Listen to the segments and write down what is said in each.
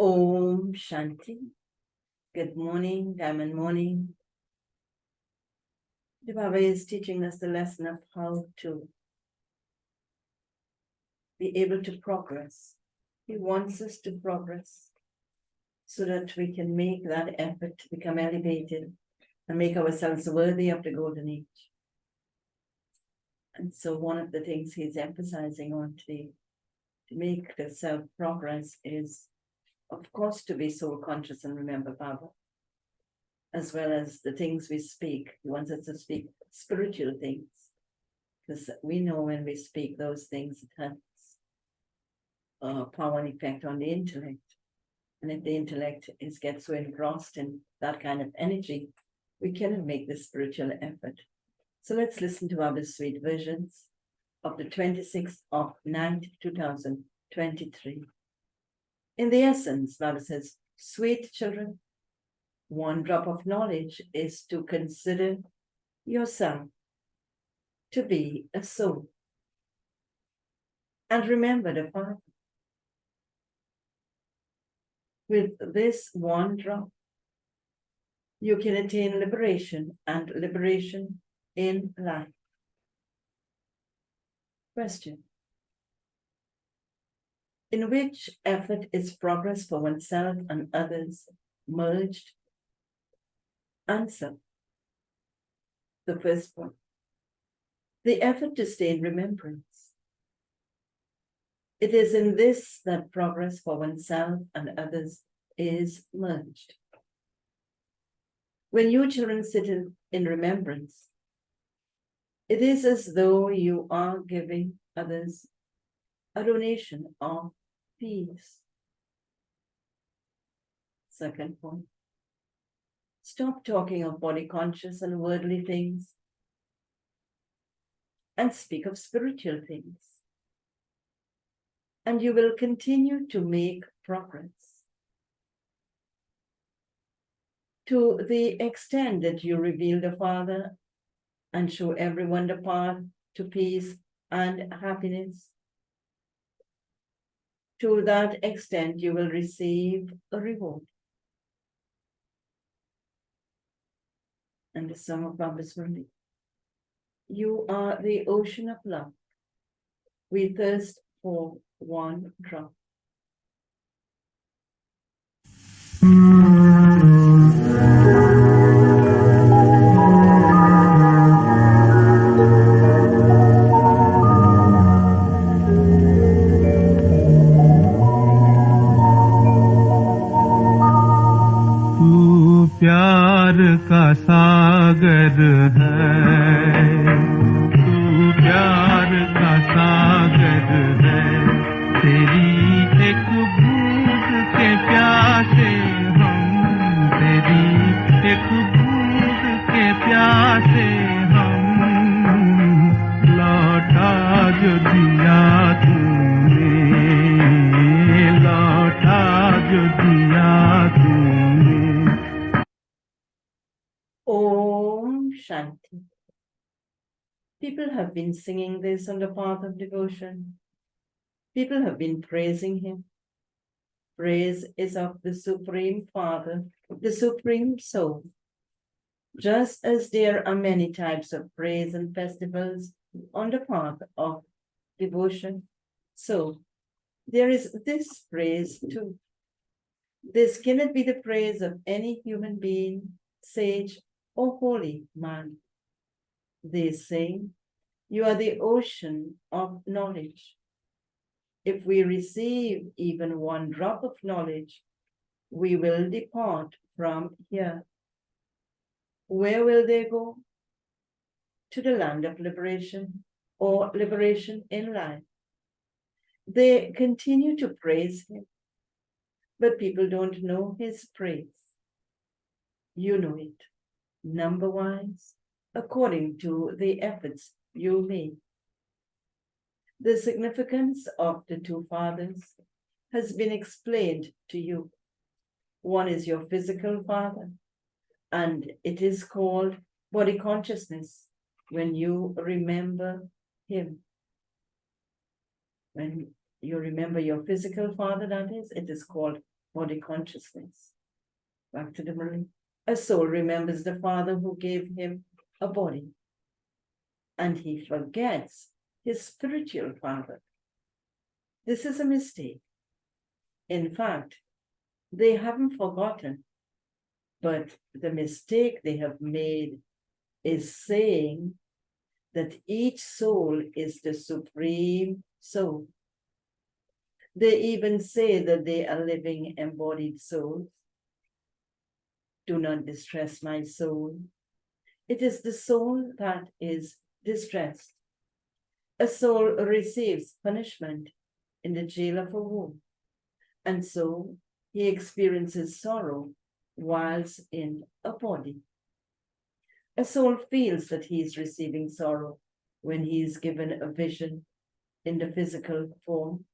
Om Shanti. Good morning, Diamond Morning. The Baba is teaching us the lesson of how to be able to progress. He wants us to progress so that we can make that effort to become elevated and make ourselves worthy of the golden age. And so one of the things he's emphasizing on today to make the self-progress is, of course, to be soul conscious and remember Baba, as well as the things we speak. He wants us to speak spiritual things, because we know when we speak those things, it has power and effect on the intellect. And if the intellect gets so engrossed in that kind of energy, we cannot make the spiritual effort. So let's listen to our sweet versions of the 26th of 9th, 2023. In the essence, Baba says, sweet children, one drop of knowledge is to consider yourself to be a soul. And remember the Father. With this one drop, you can attain liberation and liberation in life. Question. In which effort is progress for oneself and others merged? Answer. The first one. The effort to stay in remembrance. It is in this that progress for oneself and others is merged. When you children sit in remembrance, it is as though you are giving others a donation of peace. Second point. Stop talking of body conscious and worldly things and speak of spiritual things. And you will continue to make progress. To the extent that you reveal the Father and show everyone the path to peace and happiness, to that extent you will receive a reward. And the song of Baba's Murli. You are the ocean of love. We thirst for one drop. प्यार का सागर है तू प्यार का सागर है तेरी एक बूंद के प्यासे हम तेरी एक बूंद के प्यासे हम लौटा जो दिया तूने लौटा जो दिया तूने. Om Shanti. People have been singing this on the path of devotion. People have been praising him. Praise is of the Supreme Father, the Supreme Soul. Just as there are many types of praise and festivals on the path of devotion, so there is this praise too. This cannot be the praise of any human being, sage, or holy man. They say, you are the ocean of knowledge. If we receive even one drop of knowledge, we will depart from here. Where will they go? To the land of liberation or liberation in life. They continue to praise him, but people don't know his praise. You know it, number-wise, according to the efforts you make. The significance of the two fathers has been explained to you. One is your physical father, and it is called body consciousness when you remember him. When you remember your physical father, that is, it is called body consciousness. Back to the Murli. A soul remembers the father who gave him a body, and he forgets his spiritual father. This is a mistake. In fact, they haven't forgotten, but the mistake they have made is saying that each soul is the supreme soul. They even say that they are living embodied souls. Do not distress my soul. It is the soul that is distressed. A soul receives punishment in the jail of a womb, and so he experiences sorrow whilst in a body. A soul feels that he is receiving sorrow when he is given a vision in the physical form.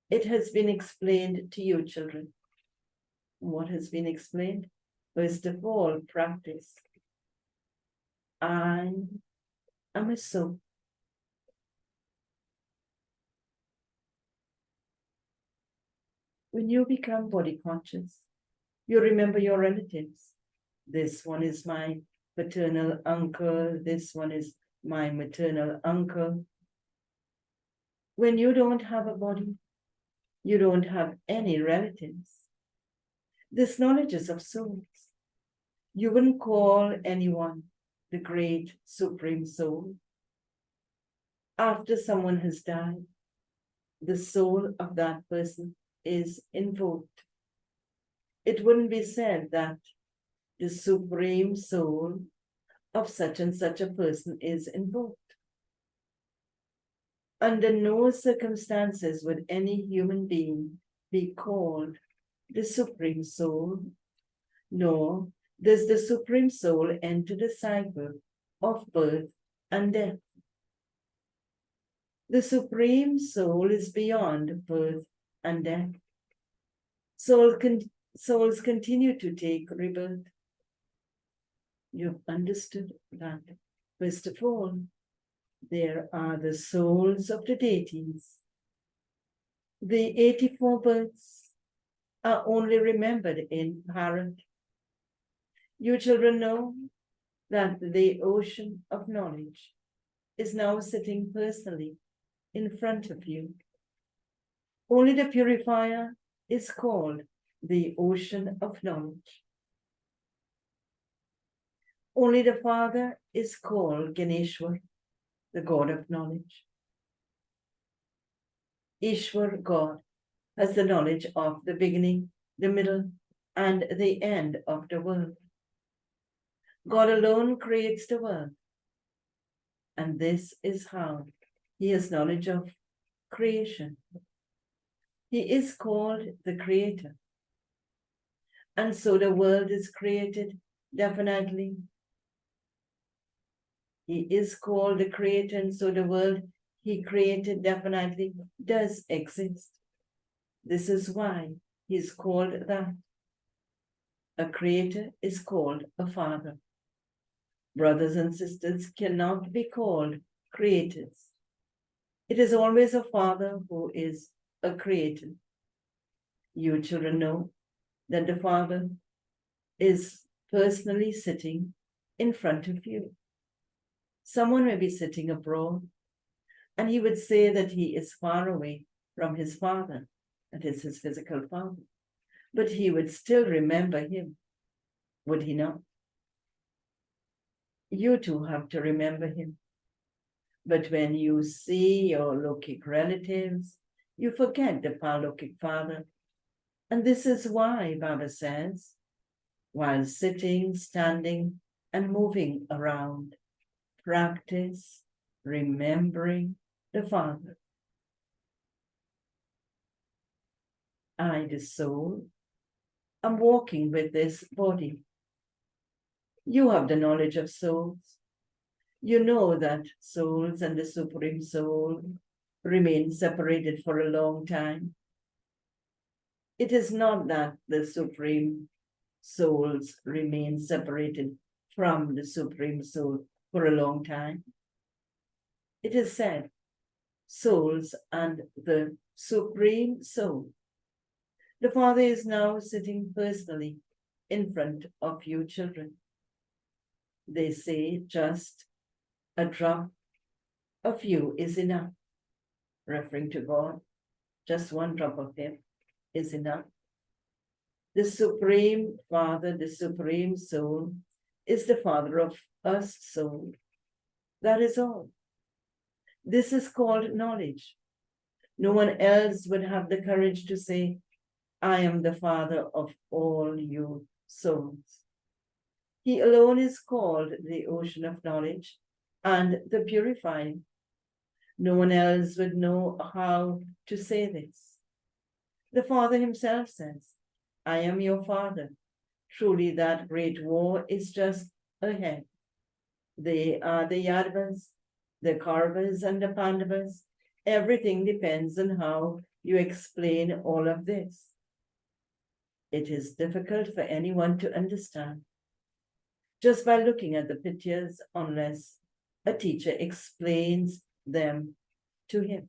It has been explained to you, children. What has been explained? First of all, practice. I am a soul. When you become body conscious, you remember your relatives. This one is my paternal uncle. This one is my maternal uncle. When you don't have a body, you don't have any relatives. This knowledge is of souls. You wouldn't call anyone the great supreme soul. After someone has died, the soul of that person is invoked. It wouldn't be said that the supreme soul of such and such a person is invoked. Under no circumstances would any human being be called the supreme soul, nor does the supreme soul enter the cycle of birth and death. The supreme soul is beyond birth and death. Souls continue to take rebirth. You've understood that. First of all, there are the souls of the deities. The 84 births are only remembered in Bharat. You children know that the ocean of knowledge is now sitting personally in front of you. Only the purifier is called the ocean of knowledge. Only the Father is called Ganeshwar, the God of knowledge. Ishwar, God, has the knowledge of the beginning, the middle, and the end of the world. God alone creates the world. And this is how he has knowledge of creation. He is called the Creator. And so the world is created definitely. He is called the Creator, and so the world he created definitely does exist. This is why he is called that. A creator is called a father. Brothers and sisters cannot be called creators. It is always a father who is a creator. You children know that the Father is personally sitting in front of you. Someone may be sitting abroad, and he would say that he is far away from his Father, that is his physical father, but he would still remember him, would he not? You too have to remember him. But when you see your Lokic relatives, you forget the Parlokic Father. And this is why Baba says, while sitting, standing, and moving around, practice remembering the Father. I, the soul, am walking with this body. You have the knowledge of souls. You know that souls and the Supreme Soul remain separated for a long time. It is not that the Supreme Souls remain separated from the Supreme Soul for a long time. It is said, souls and the Supreme Soul The Father is now sitting personally in front of you children. They say just a drop of you is enough, referring to God. Just one drop of Him is enough. The Supreme Father, the Supreme Soul, is the Father of us soul. That is all. This is called knowledge. No one else would have the courage to say, I am the Father of all you souls. He alone is called the ocean of knowledge and the purifying. No one else would know how to say this. The Father himself says, I am your Father. Truly, that great war is just ahead. They are the Yadavas, the Kauravas, and the Pandavas. Everything depends on how you explain all of this. It is difficult for anyone to understand just by looking at the pictures unless a teacher explains them to him.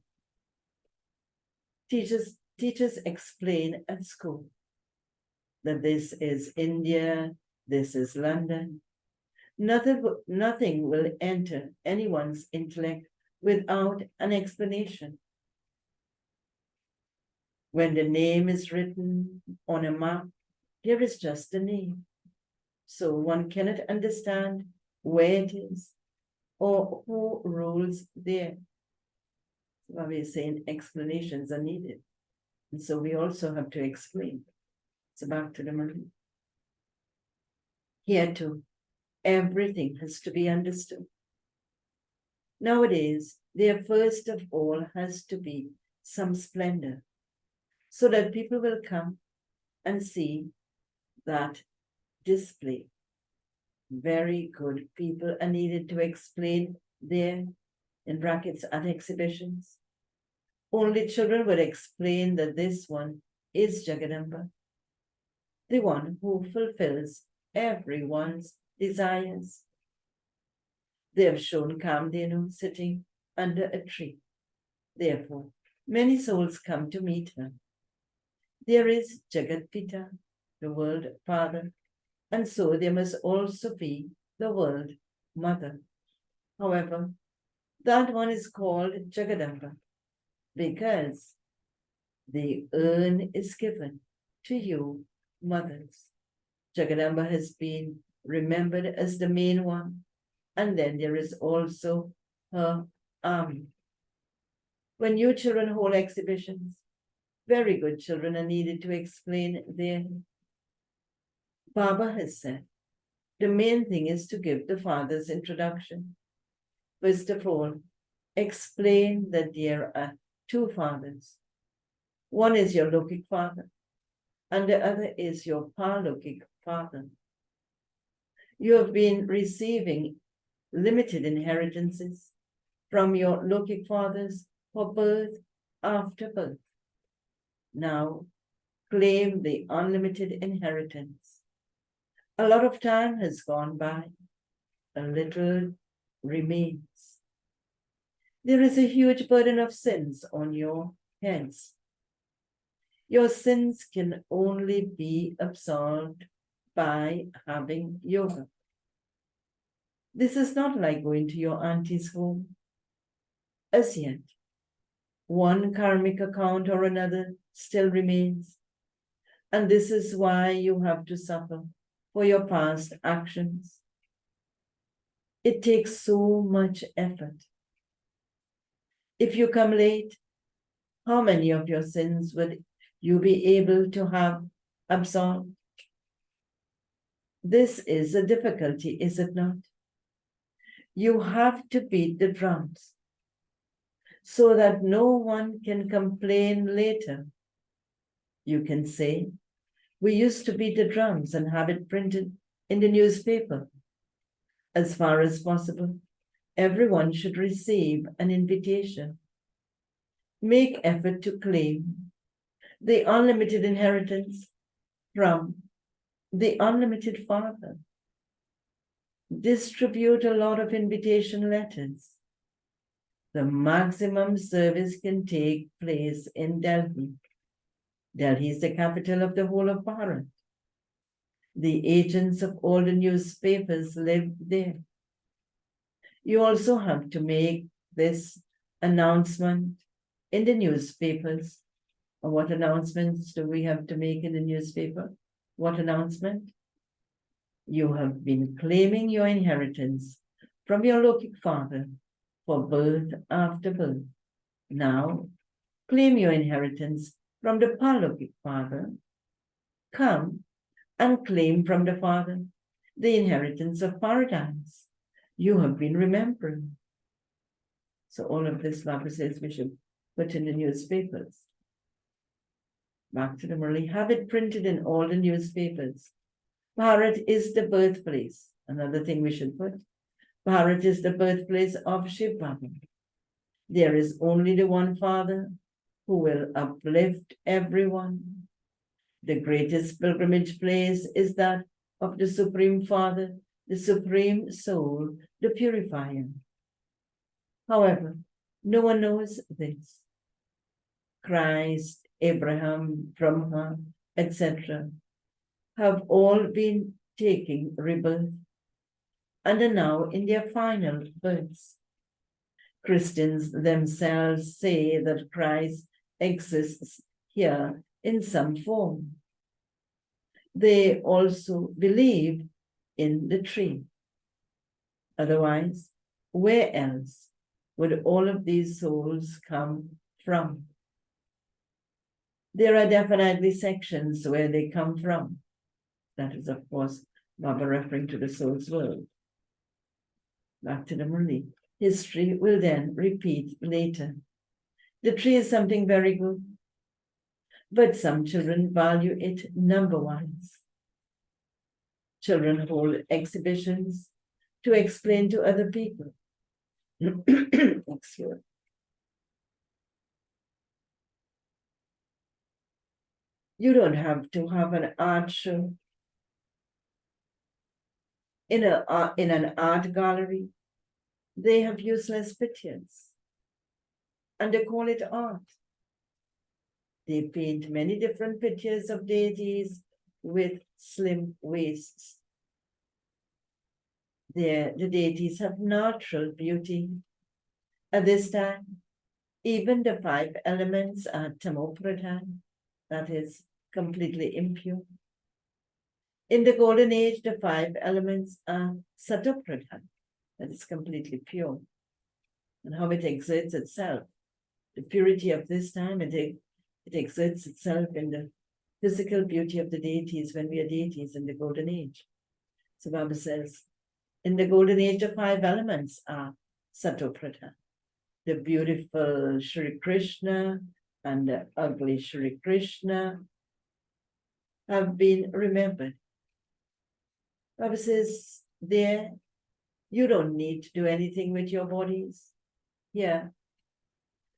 Teachers explain at school that this is India, this is London. Nothing will enter anyone's intellect without an explanation. When the name is written on a map, there is just a name. So one cannot understand where it is or who rules there. Why we're saying explanations are needed. And so we also have to explain. So back to the Murli. Here too, everything has to be understood. Nowadays, there first of all has to be some splendor so that people will come and see that display. Very good people are needed to explain there, in brackets, at exhibitions. Only children would explain that this one is Jagadamba, the one who fulfills everyone's desires. They have shown Kamdenu sitting under a tree. Therefore, many souls come to meet her. There is Jagat Pita, the world father, and so there must also be the world mother. However, that one is called Jagadamba because the urn is given to you mothers. Jagadamba has been remembered as the main one, and then there is also her army. When you children hold exhibitions, very good children are needed to explain their. Baba has said, the main thing is to give the father's introduction. First of all, explain that there are two fathers. One is your Lokic father, and the other is your Parlokic father. You have been receiving limited inheritances from your Lokic fathers for birth after birth. Now, claim the unlimited inheritance. A lot of time has gone by, a little remains. There is a huge burden of sins on your heads. Your sins can only be absolved by having yoga. This is not like going to your auntie's home. As yet, one karmic account or another still remains, and this is why you have to suffer for your past actions. It takes so much effort. If you come late, how many of your sins would you be able to have absolved? This is a difficulty, is it not? You have to beat the drums so that no one can complain later. You can say, we used to beat the drums and have it printed in the newspaper. As far as possible, everyone should receive an invitation. Make effort to claim the unlimited inheritance from the unlimited Father. Distribute a lot of invitation letters. The maximum service can take place in Delhi. Delhi is the capital of the whole of Bharat. The agents of all the newspapers live there. You also have to make this announcement in the newspapers. Or what announcements do we have to make in the newspaper? What announcement? You have been claiming your inheritance from your Lokik father for birth after birth. Now, claim your inheritance from the Parlokik father. Come and claim from the Father the inheritance of paradise. You have been remembering. So all of this, Baba says, we should put in the newspapers. Back to the Murli, have it printed in all the newspapers. Bharat is the birthplace. Another thing we should put. Bharat is the birthplace of Shiv Baba. There is only the one Father who will uplift everyone. The greatest pilgrimage place is that of the Supreme Father, the Supreme Soul, the Purifier. However, no one knows this. Christ, Abraham, Brahma, etc. have all been taking rebirth and are now in their final births. Christians themselves say that Christ exists here in some form. They also believe in the tree. Otherwise, where else would all of these souls come from? There are definitely sections where they come from. That is, of course, Baba referring to the soul's world. Back to the Murli. History will then repeat later. The tree is something very good, but some children value it number-wise. Children hold exhibitions to explain to other people. Excuse. You don't have to have an art show in an art gallery. They have useless pictures, and they call it art. They paint many different pictures of deities with slim waists. The deities have natural beauty. At this time, even the 5 elements are tamopradhan, that is, completely impure. In the Golden Age, the 5 elements are satopradhan, that is completely pure. And how it exerts itself. The purity of this time, it exerts itself in the physical beauty of the deities when we are deities in the Golden Age. So Baba says, in the Golden Age, the 5 elements are satopradhan. The beautiful Shri Krishna and the ugly Shri Krishna have been remembered. Baba says, there, you don't need to do anything with your bodies. Here,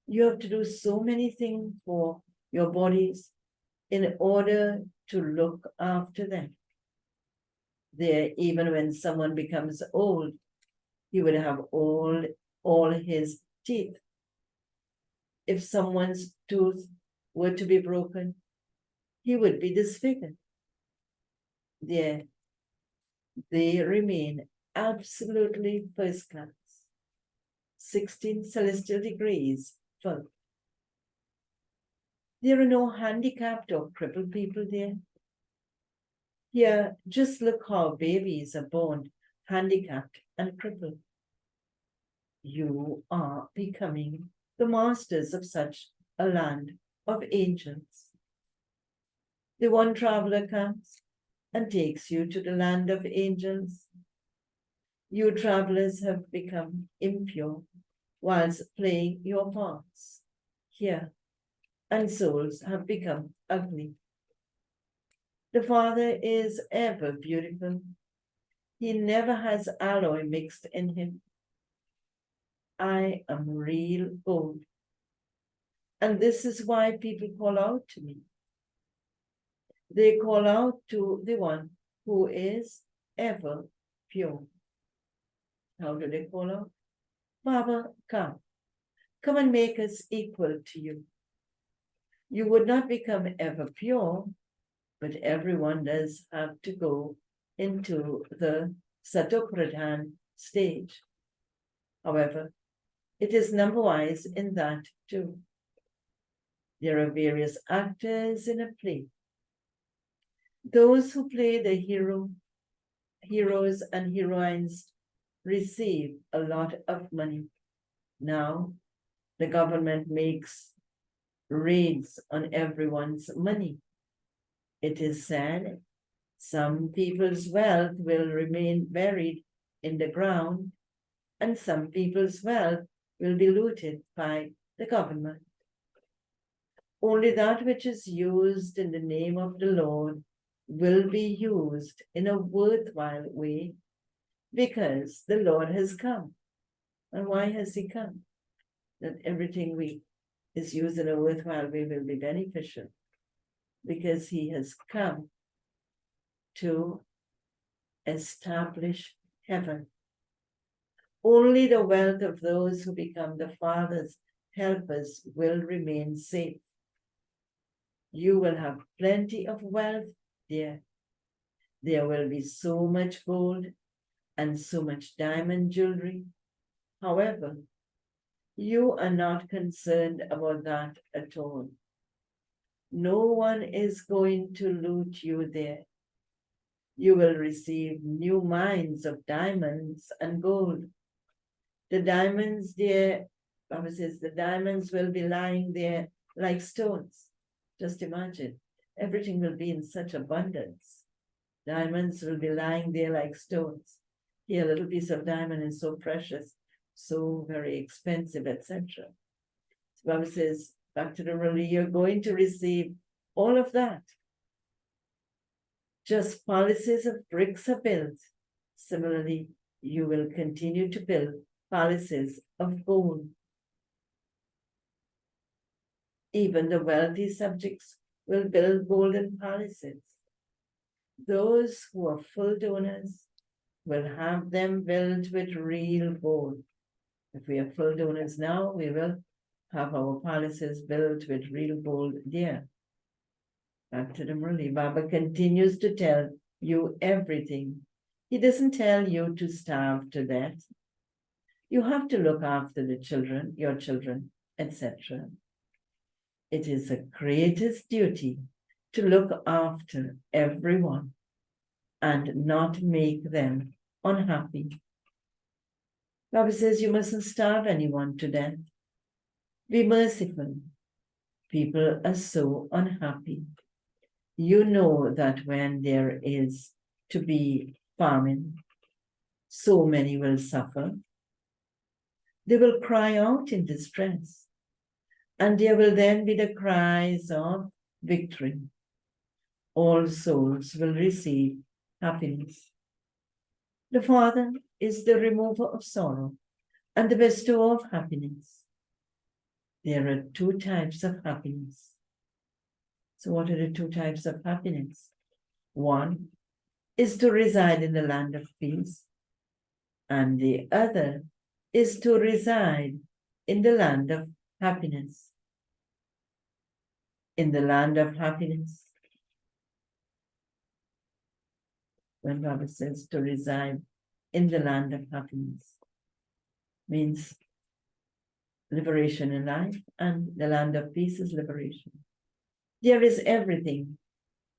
you have to do so many things for your bodies in order to look after them. There, even when someone becomes old, he would have all his teeth. If someone's tooth were to be broken, he would be disfigured. There, they remain absolutely first class. 16 celestial degrees full. There are no handicapped or crippled people there. Here, just look how babies are born handicapped and crippled. You are becoming the masters of such a land of angels. The one traveler comes and takes you to the land of angels. You travelers have become impure whilst playing your parts here, and souls have become ugly. The Father is ever beautiful. He never has alloy mixed in him. I am real gold. And this is why people call out to me. They call out to the one who is ever pure. How do they call out? Baba, come. Come and make us equal to you. You would not become ever pure, but everyone does have to go into the Satopradhan stage. However, it is number-wise in that too. There are various actors in a play. Those who play the heroes and heroines receive a lot of money. Now, the government makes raids on everyone's money. It is said some people's wealth will remain buried in the ground, and some people's wealth will be looted by the government. Only that which is used in the name of the Lord will be used in a worthwhile way, because the Lord has come. And why has he come? That everything is used in a worthwhile way will be beneficial, because he has come to establish heaven. Only the wealth of those who become the Father's helpers will remain safe. You will have plenty of wealth there. There will be so much gold and so much diamond jewelry. However, you are not concerned about that at all. No one is going to loot you there. You will receive new mines of diamonds and gold. The diamonds there, Bible says, the diamonds will be lying there like stones. Just imagine, everything will be in such abundance. Diamonds will be lying there like stones. Here, a little piece of diamond is so precious, so very expensive, etc. The Bible says, back to the Murli, you're going to receive all of that. Just palaces of bricks are built. Similarly, you will continue to build palaces of gold. Even the wealthy subjects will build golden palaces. Those who are full donors will have them built with real gold. If we are full donors now, we will have our palaces built with real gold there. Back to the Murli. Baba continues to tell you everything. He doesn't tell you to starve to death. You have to look after the children, your children, etc. It is a greatest duty to look after everyone and not make them unhappy. Baba says you mustn't starve anyone to death. Be merciful. People are so unhappy. You know that when there is to be famine, so many will suffer. They will cry out in distress, and there will then be the cries of victory. All souls will receive happiness. The Father is the remover of sorrow and the bestower of happiness. There are two types of happiness. So what are the two types of happiness? One is to reside in the land of peace, and the other is to reside in the land of happiness. In the land of happiness, when Baba says to reside in the land of happiness, means liberation in life, and the land of peace is liberation. There is everything,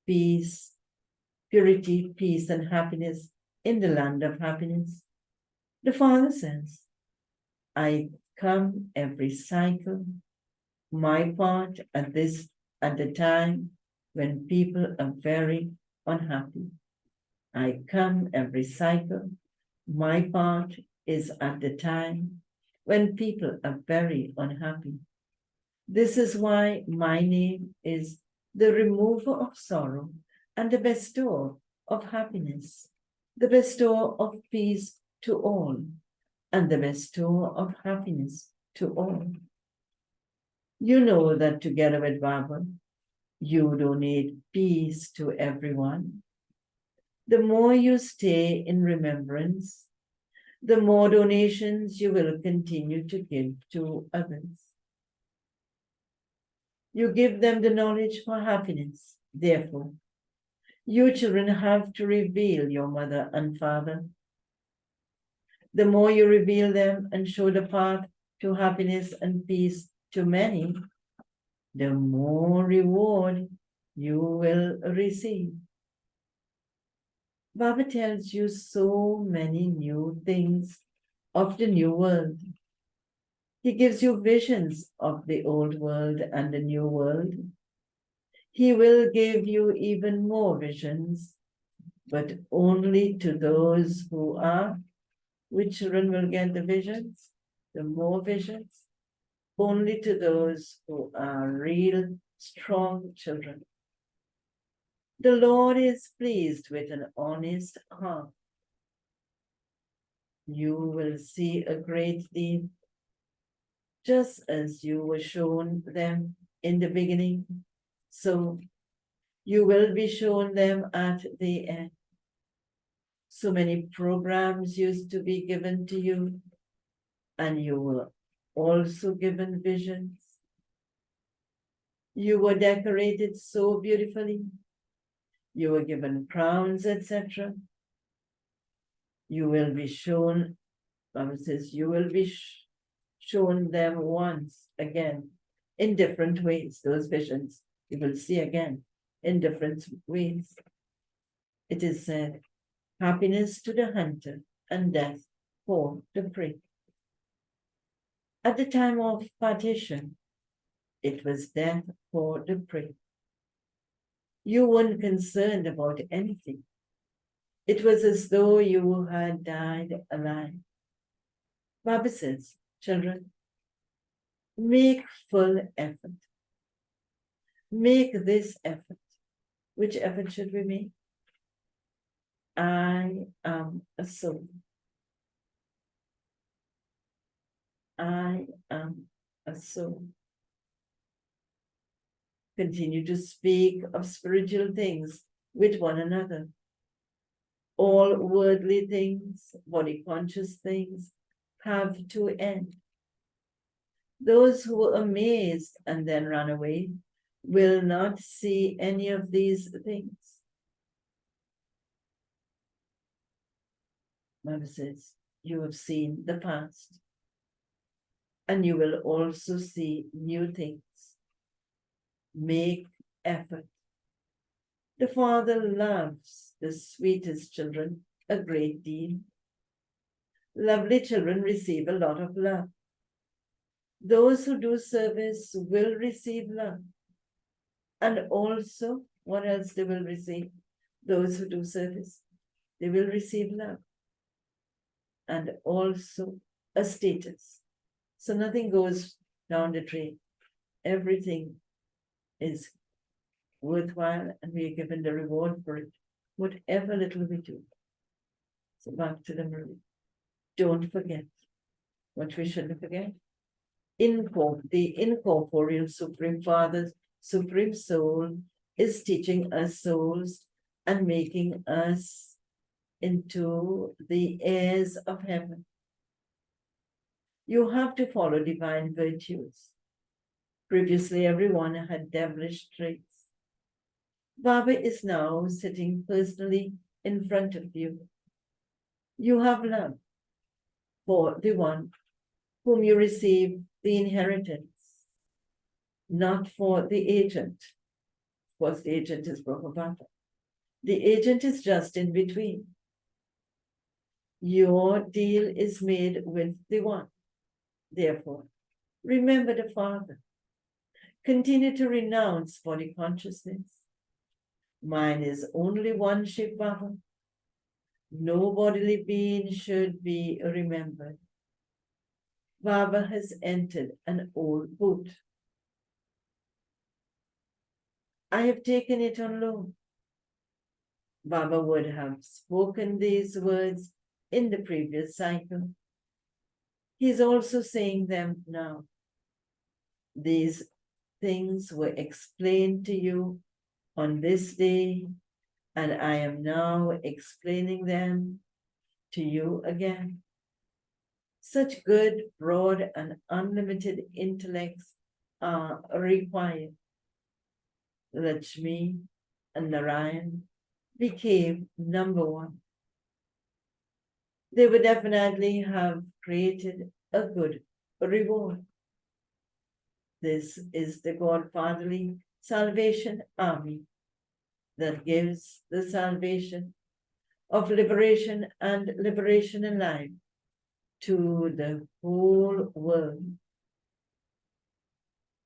peace, purity, peace, and happiness in the land of happiness. The Father says, I come every cycle, my part at the time when people are very unhappy. I come every cycle, my part is at the time when people are very unhappy. This is why my name is the remover of sorrow and the bestower of happiness, the bestower of peace to all, and the bestower of happiness to all. You know that together with Baba, you donate peace to everyone. The more you stay in remembrance, the more donations you will continue to give to others. You give them the knowledge for happiness. Therefore, you children have to reveal your mother and father. The more you reveal them and show the path to happiness and peace to many, the more reward you will receive. Baba tells you so many new things of the new world. He gives you visions of the old world and the new world. He will give you even more visions, but only to those who are. Which children will get the visions? The more visions? Only to those who are real, strong children. The Lord is pleased with an honest heart. You will see a great deal, just as you were shown them in the beginning, so you will be shown them at the end. So many programs used to be given to you, and you were also given visions. You were decorated so beautifully. You were given crowns, etc. You will be shown, Bible says, you will be shown them once again in different ways. Those visions you will see again in different ways. It is said, happiness to the hunter and death for the prey. At the time of partition, it was death for the prey. You weren't concerned about anything. It was as though you had died alive. Baba says, children, make full effort. Make this effort. Which effort should we make? I am a soul. I am a soul. Continue to speak of spiritual things with one another. All worldly things, body conscious things, have to end. Those who were amazed and then ran away will not see any of these things. Mother says, you have seen the past, and you will also see new things. Make effort. The Father loves the sweetest children a great deal. Lovely children receive a lot of love. Those who do service will receive love. And also, what else they will receive? Those who do service, they will receive love. And also a status. So nothing goes down the drain. Everything is worthwhile, and we are given the reward for it, whatever little we do. So back to the Murli. Don't forget what we shouldn't forget. The incorporeal Supreme Father, Supreme Soul, is teaching us souls and making us into the heirs of heaven. You have to follow divine virtues. Previously, everyone had devilish traits. Baba is now sitting personally in front of you. You have love for the one whom you receive the inheritance, not for the agent. Of course, the agent is Prabhupada. The agent is just in between. Your deal is made with the one. Therefore, remember the Father. Continue to renounce body consciousness. Mine is only one Shiv Baba. No bodily being should be remembered. Baba has entered an old boat. I have taken it on loan. Baba would have spoken these words in the previous cycle. He is also saying them now. These things were explained to you on this day, and I am now explaining them to you again. Such good, broad, and unlimited intellects are required. Lakshmi and Narayan became number one, they would definitely have created a good reward. This is the Godfatherly Salvation Army that gives the salvation of liberation and liberation in life to the whole world.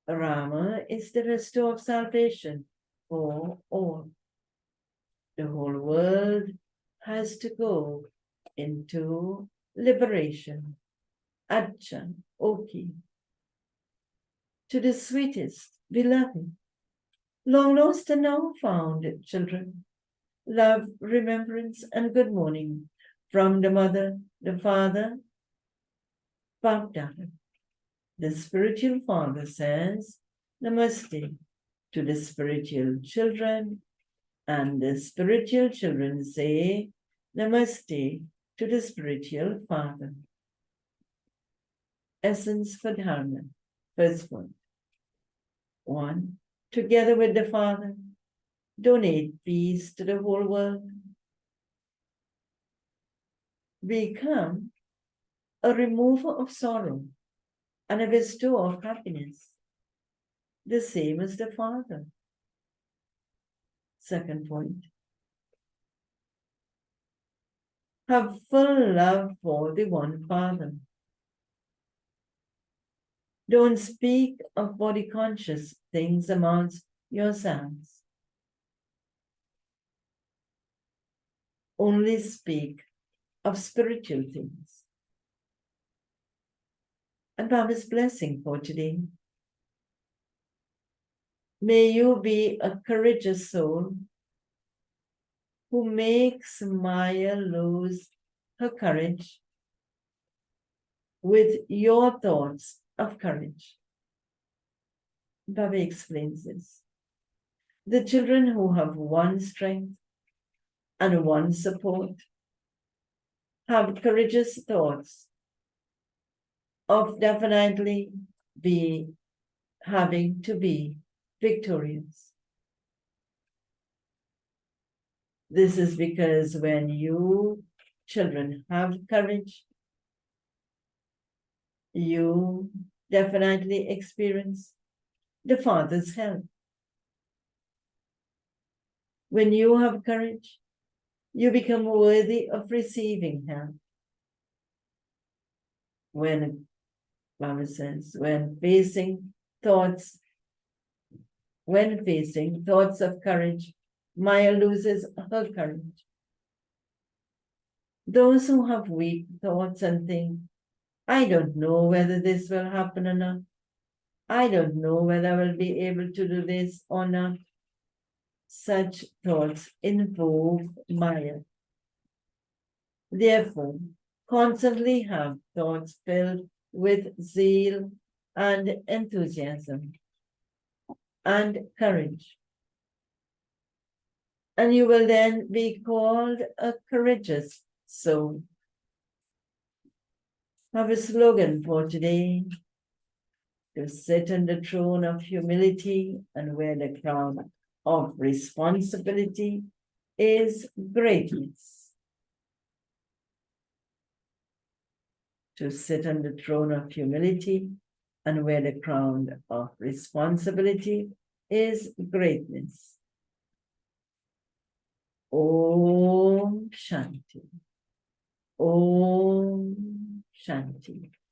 Rama is the restorer of salvation for all. The whole world has to go into liberation. Acha, okay. To the sweetest, beloved, long lost and now found children, love, remembrance, and good morning from the mother, the father, Bapdada. The spiritual father says, Namaste to the spiritual children, and the spiritual children say, Namaste to the spiritual father. Essence for Dharma. First point. 1. Together with the Father, donate peace to the whole world. Become a remover of sorrow and a bestower of happiness, the same as the Father. Second point. Have full love for the one Father. Don't speak of body conscious things amongst yourselves. Only speak of spiritual things. And Baba's blessing for today. May you be a courageous soul who makes Maya lose her courage with your thoughts of courage. Baba explains this. The children who have one strength and one support have courageous thoughts of definitely having to be victorious. This is because when you children have courage, you definitely experience the Father's help. When you have courage, you become worthy of receiving help. When, Mama says, when facing thoughts of courage, Maya loses her courage. Those who have weak thoughts and think, I don't know whether this will happen or not. I don't know whether I will be able to do this or not. Such thoughts involve Maya. Therefore, constantly have thoughts filled with zeal and enthusiasm and courage. And you will then be called a courageous soul. Have a slogan for today: to sit on the throne of humility and wear the crown of responsibility is greatness. To sit on the throne of humility and wear the crown of responsibility is greatness. Om Shanti. Om Shanti.